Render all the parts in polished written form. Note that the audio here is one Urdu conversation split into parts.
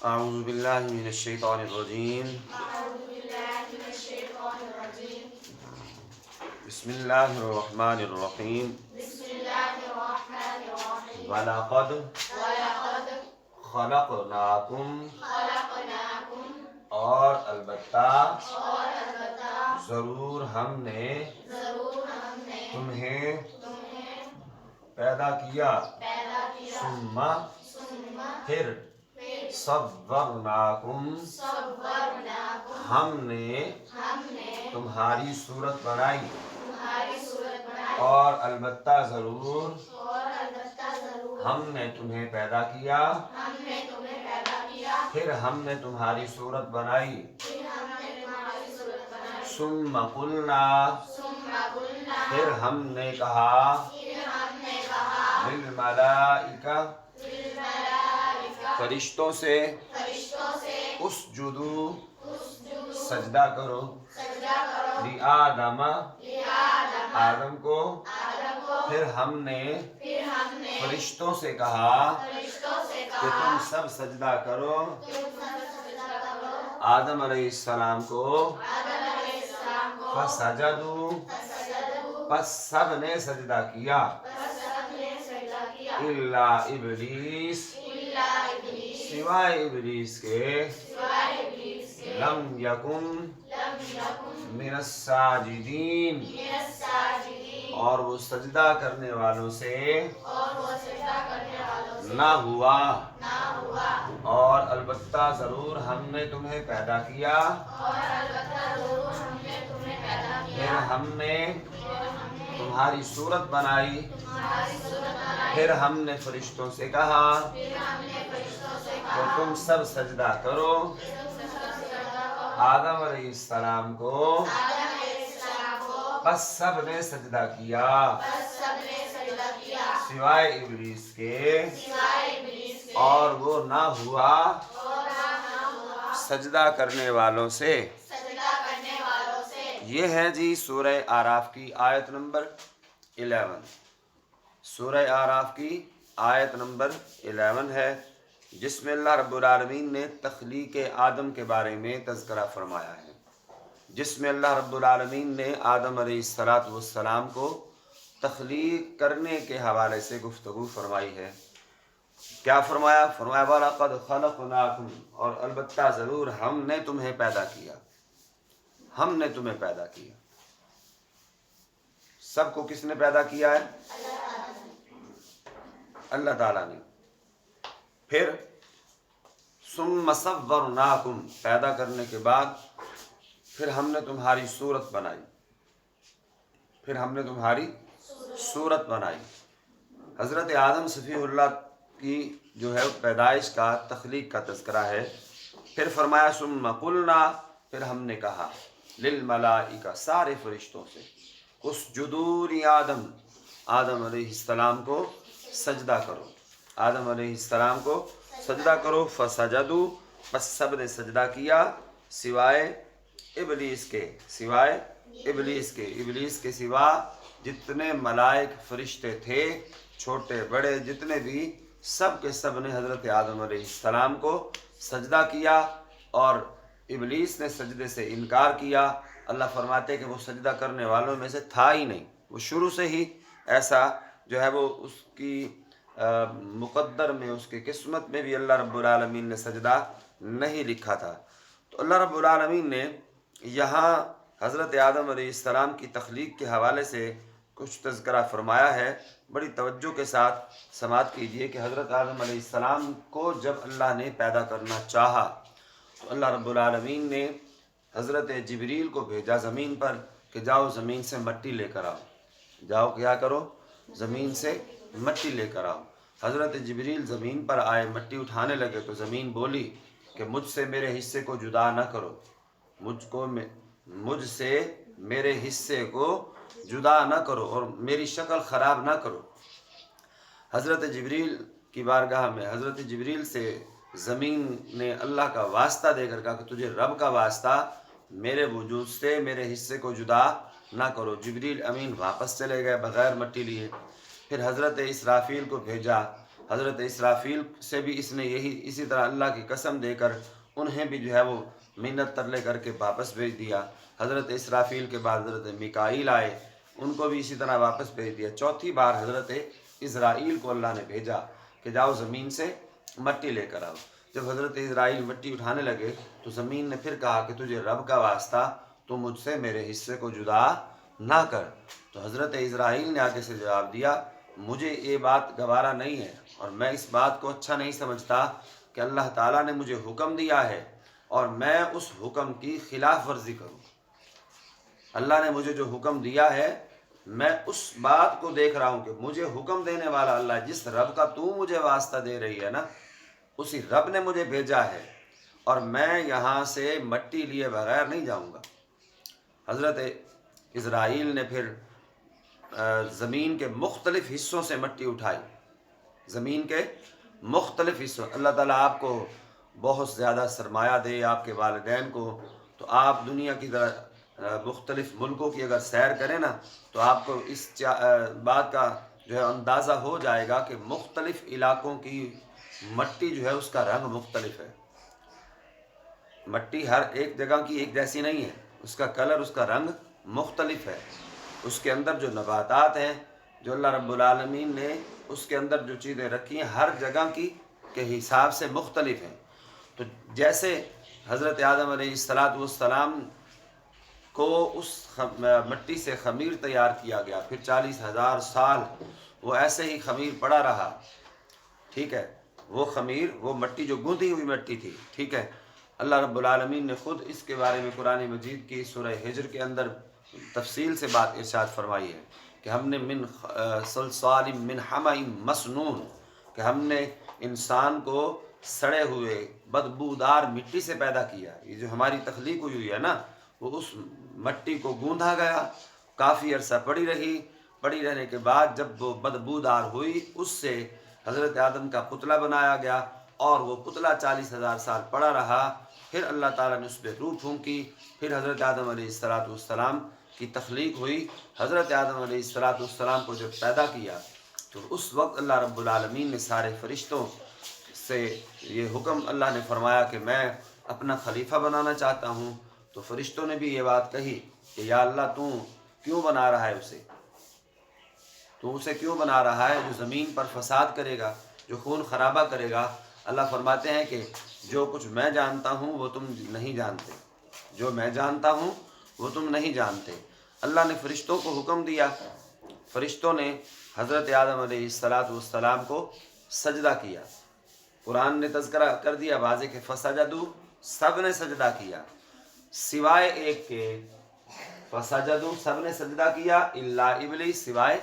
اعوذ باللہ من الشیطان الرجیم بسم اللہ الرحمن الرحیم وَلَقَدْ خَلَقْنَاكُمْ اور البتہ ضرور ہم نے تمہیں پیدا کیا ثم پھر صورناکم ہم نے تمہاری صورت بنائی اور البتہ ضرور ہم نے تمہیں پیدا کیا پھر ہم نے تمہاری صورت بنائی ثم قلنا پھر ہم نے کہا للملائکہ فرشتوں سے اسجدو سجدہ کرو لآدم آدم کو پھر ہم نے فرشتوں سے کہا کہ تم سب سجدہ کرو آدم علیہ السلام کو فسجدو پس سب نے سجدہ کیا الا ابلیس سوائے ابلیس کے لم یکن من الساجدین اور وہ سجدہ کرنے والوں سے نہ ہوا اور البتہ ضرور ہم نے تمہیں پیدا کیا پھر ہم نے تمہاری صورت بنائی پھر ہم نے فرشتوں سے کہا کہ تم سب سجدہ کرو آدم علیہ السلام کو بس سب نے سجدہ کیا سوائے ابلیس کے اور وہ نہ ہوا سجدہ کرنے والوں سے یہ ہے جی سورہ اعراف کی آیت نمبر 11 سورہ اعراف کی آیت نمبر 11 ہے جس میں اللہ رب العالمین نے تخلیق آدم کے بارے میں تذکرہ فرمایا ہے جس میں اللہ رب العالمین نے آدم علیہ السلام کو تخلیق کرنے کے حوالے سے گفتگو فرمائی ہے کیا فرمایا وَلَقَدْ خَلَقْنَاكُمْ اور البتہ ضرور ہم نے تمہیں پیدا کیا ہم نے تمہیں پیدا کیا سب کو کس نے پیدا کیا ہے اللہ تعالیٰ نے پھر ثم صورناکم پیدا کرنے کے بعد پھر ہم نے تمہاری صورت بنائی صورت بنائی حضرت آدم صفی اللہ کی جو ہے پیدائش کا تخلیق کا تذکرہ ہے پھر فرمایا ثم قلنا پھر ہم نے کہا للملائکہ سارے فرشتوں سے اسجدوا لآدم آدم علیہ السلام کو سجدہ کرو آدم علیہ السلام کو سجدہ کرو فسجدوا بس سب نے سجدہ کیا سوائے ابلیس کے سوا جتنے ملائک فرشتے تھے چھوٹے بڑے جتنے بھی سب کے سب نے حضرت آدم علیہ السلام کو سجدہ کیا اور ابلیس نے سجدے سے انکار کیا اللہ فرماتے کہ وہ سجدہ کرنے والوں میں سے تھا ہی نہیں وہ شروع سے ہی ایسا جو ہے وہ اس کی مقدر میں اس کی قسمت میں بھی اللہ رب العالمین نے سجدہ نہیں لکھا تھا تو اللہ رب العالمین نے یہاں حضرت آدم علیہ السلام کی تخلیق کے حوالے سے کچھ تذکرہ فرمایا ہے بڑی توجہ کے ساتھ سماعت کیجئے کہ حضرت آدم علیہ السلام کو جب اللہ نے پیدا کرنا چاہا تو اللہ رب العالمین نے حضرت جبریل کو بھیجا زمین پر کہ جاؤ زمین سے مٹی لے کر آؤ جاؤ کیا کرو زمین سے مٹی لے کر آؤ حضرت جبریل زمین پر آئے مٹی اٹھانے لگے تو زمین بولی کہ مجھ سے میرے حصے کو جدا نہ کرو مجھ سے میرے حصے کو جدا نہ کرو اور میری شکل خراب نہ کرو حضرت جبریل کی بارگاہ میں حضرت جبریل سے زمین نے اللہ کا واسطہ دے کر کہا کہ تجھے رب کا واسطہ میرے وجود سے میرے حصے کو جدا نہ کرو جبریل امین واپس چلے گئے بغیر مٹی لیے پھر حضرت اسرافیل کو بھیجا حضرت اسرافیل سے بھی اس نے اسی طرح اللہ کی قسم دے کر انہیں بھی جو ہے وہ منت ترلے کر کے واپس بھیج دیا۔ حضرت اسرافیل کے بعد حضرت میکائیل آئے، ان کو بھی اسی طرح واپس بھیج دیا۔ چوتھی بار حضرت اسرائیل کو اللہ نے بھیجا کہ جاؤ زمین سے مٹی لے کر آؤ۔ جب حضرت اسرائیل مٹی اٹھانے لگے تو زمین نے پھر کہا کہ تجھے رب کا واسطہ تو مجھ سے میرے حصے کو جدا نہ کر۔ تو حضرت اسرائیل نے آگے سے جواب دیا مجھے یہ بات گوارا نہیں ہے اور میں اس بات کو اچھا نہیں سمجھتا کہ اللہ تعالیٰ نے مجھے حکم دیا ہے اور میں اس حکم کی خلاف ورزی کروں۔ اللہ نے مجھے جو حکم دیا ہے میں اس بات کو دیکھ رہا ہوں کہ مجھے حکم دینے والا اللہ، جس رب کا تو مجھے واسطہ دے رہی ہے نا، اسی رب نے مجھے بھیجا ہے اور میں یہاں سے مٹی لیے بغیر نہیں جاؤں گا۔ حضرت اسرائیل نے پھر زمین کے مختلف حصوں سے مٹی اٹھائی، زمین کے مختلف حصوں۔ اللہ تعالیٰ آپ کو بہت زیادہ سرمایہ دے، آپ کے والدین کو، تو آپ دنیا کی طرح مختلف ملکوں کی اگر سیر کریں نا تو آپ کو اس بات کا جو ہے اندازہ ہو جائے گا کہ مختلف علاقوں کی مٹی جو ہے اس کا رنگ مختلف ہے۔ مٹی ہر ایک جگہ کی ایک جیسی نہیں ہے، اس کا کلر، اس کا رنگ مختلف ہے۔ اس کے اندر جو نباتات ہیں، جو اللہ رب العالمین نے اس کے اندر جو چیزیں رکھی ہیں ہر جگہ کی کے حساب سے مختلف ہیں۔ تو جیسے حضرت آدم علیہ السلام کو اس مٹی سے خمیر تیار کیا گیا، پھر 40,000 سال وہ ایسے ہی خمیر پڑا رہا، ٹھیک ہے، وہ خمیر، وہ مٹی جو گوندھی ہوئی مٹی تھی، ٹھیک ہے۔ اللہ رب العالمین نے خود اس کے بارے میں قرآن مجید کی سورہ ہجر کے اندر تفصیل سے بات ارشاد فرمائی ہے کہ ہم نے من صلصال من حمأ مسنون، کہ ہم نے انسان کو سڑے ہوئے بدبودار مٹی سے پیدا کیا۔ یہ جو ہماری تخلیق ہوئی ہے نا، وہ اس مٹی کو گوندھا گیا، کافی عرصہ پڑی رہی، پڑی رہنے کے بعد جب وہ بدبودار ہوئی اس سے حضرت آدم کا پتلا بنایا گیا اور وہ پتلا 40,000 سال پڑا رہا۔ پھر اللہ تعالیٰ نے اس پہ روح پھونکی، پھر حضرت آدم علیہ السلام کی تخلیق ہوئی۔ حضرت آدم علیہ السلام کو جب پیدا کیا تو اس وقت اللہ رب العالمین نے سارے فرشتوں سے یہ حکم اللہ نے فرمایا کہ میں اپنا خلیفہ بنانا چاہتا ہوں۔ تو فرشتوں نے بھی یہ بات کہی کہ یا اللہ تو کیوں بنا رہا ہے اسے، تو اسے کیوں بنا رہا ہے جو زمین پر فساد کرے گا، جو خون خرابہ کرے گا۔ اللہ فرماتے ہیں کہ جو کچھ میں جانتا ہوں وہ تم نہیں جانتے، جو میں جانتا ہوں وہ تم نہیں جانتے۔ اللہ نے فرشتوں کو حکم دیا، فرشتوں نے حضرت آدم علیہ السلام کو سجدہ کیا۔ قرآن نے تذکرہ کر دیا واضح کہ فسجدوا، سب نے سجدہ کیا سوائے ایک کے، فسجدوا سب نے سجدہ کیا الا ابلیس، سوائے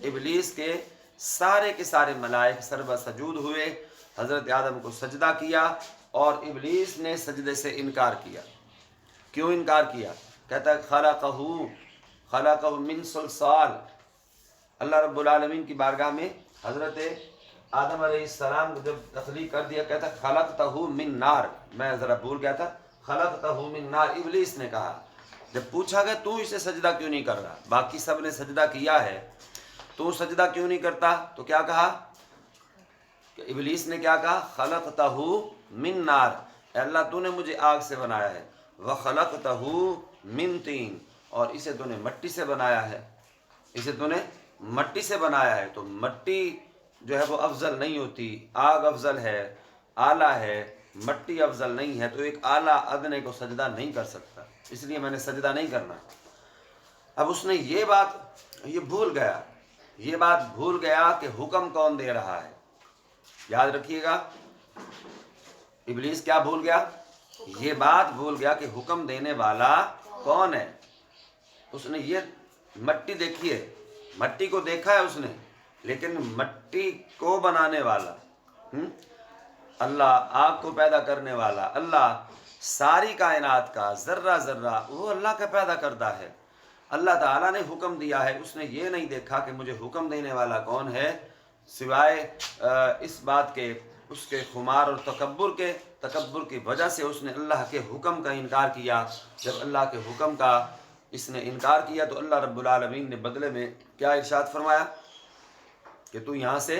ابلیس کے۔ سارے کے سارے ملائک سربہ سجود ہوئے، حضرت آدم کو سجدہ کیا اور ابلیس نے سجدے سے انکار کیا۔ کیوں انکار کیا؟ کہتا ہے خلقہ من صلصال۔ اللہ رب العالمین کی بارگاہ میں حضرت آدم علیہ السلام کو جب تخلیق کر دیا، کہتا خلقتہ من نار، میں ذرا بھول گیا تھا، خلقتہ من نار۔ ابلیس نے کہا، جب پوچھا گیا تو اسے سجدہ کیوں نہیں کر رہا، باقی سب نے سجدہ کیا ہے، تو سجدہ کیوں نہیں کرتا؟ تو کیا کہا کہ ابلیس نے کیا کہا، خلقتہ من نار، اے اللہ تو نے مجھے آگ سے بنایا ہے، وخلقتہ من طین، اور اسے تو نے مٹی سے بنایا ہے، اسے تو نے مٹی سے بنایا ہے۔ تو مٹی جو ہے وہ افضل نہیں ہوتی، آگ افضل ہے، اعلیٰ ہے، مٹی افضل نہیں ہے، تو ایک اعلیٰ ادنے کو سجدہ نہیں کر سکتا، اس لیے میں نے سجدہ نہیں کرنا۔ اب اس نے یہ بات بھول گیا کہ حکم کون دے رہا ہے۔ یاد رکھیے گا، ابلیس کیا بھول گیا؟ یہ بات بھول گیا کہ حکم دینے والا کون ہے۔ اس نے یہ مٹی دیکھی ہے، مٹی کو دیکھا ہے اس نے، لیکن مٹی کو بنانے والا اللہ، آگ کو پیدا کرنے والا اللہ، ساری کائنات کا ذرہ ذرہ وہ اللہ کا پیدا کردہ ہے۔ اللہ تعالیٰ نے حکم دیا ہے، اس نے یہ نہیں دیکھا کہ مجھے حکم دینے والا کون ہے، سوائے اس بات کے، اس کے خمار اور تکبر کی وجہ سے اس نے اللہ کے حکم کا انکار کیا۔ جب اللہ کے حکم کا اس نے انکار کیا تو اللہ رب العالمین نے بدلے میں کیا ارشاد فرمایا کہ تو یہاں سے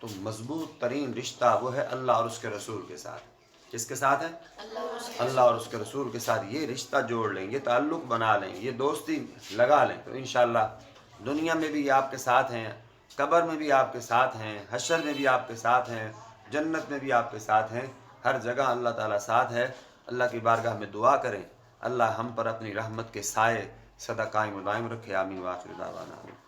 تو مضبوط ترین رشتہ وہ ہے اللہ اور اس کے رسول کے ساتھ. کس کے ساتھ ہے؟ اللہ اور اس کے رسول کے ساتھ. یہ رشتہ جوڑ لیں، یہ تعلق بنا لیں، یہ دوستی لگا لیں تو انشاءاللہ دنیا میں بھی یہ آپ کے ساتھ ہیں، قبر میں بھی آپ کے ساتھ ہیں، حشر میں بھی آپ کے ساتھ ہیں، جنت میں بھی آپ کے ساتھ ہیں. ہر جگہ اللہ تعالیٰ ساتھ ہے. اللہ کی بارگاہ میں دعا کریں اللہ ہم پر اپنی رحمت کے سائے سدا قائم و دائم رکھے. آمین. وآخر دعوانا.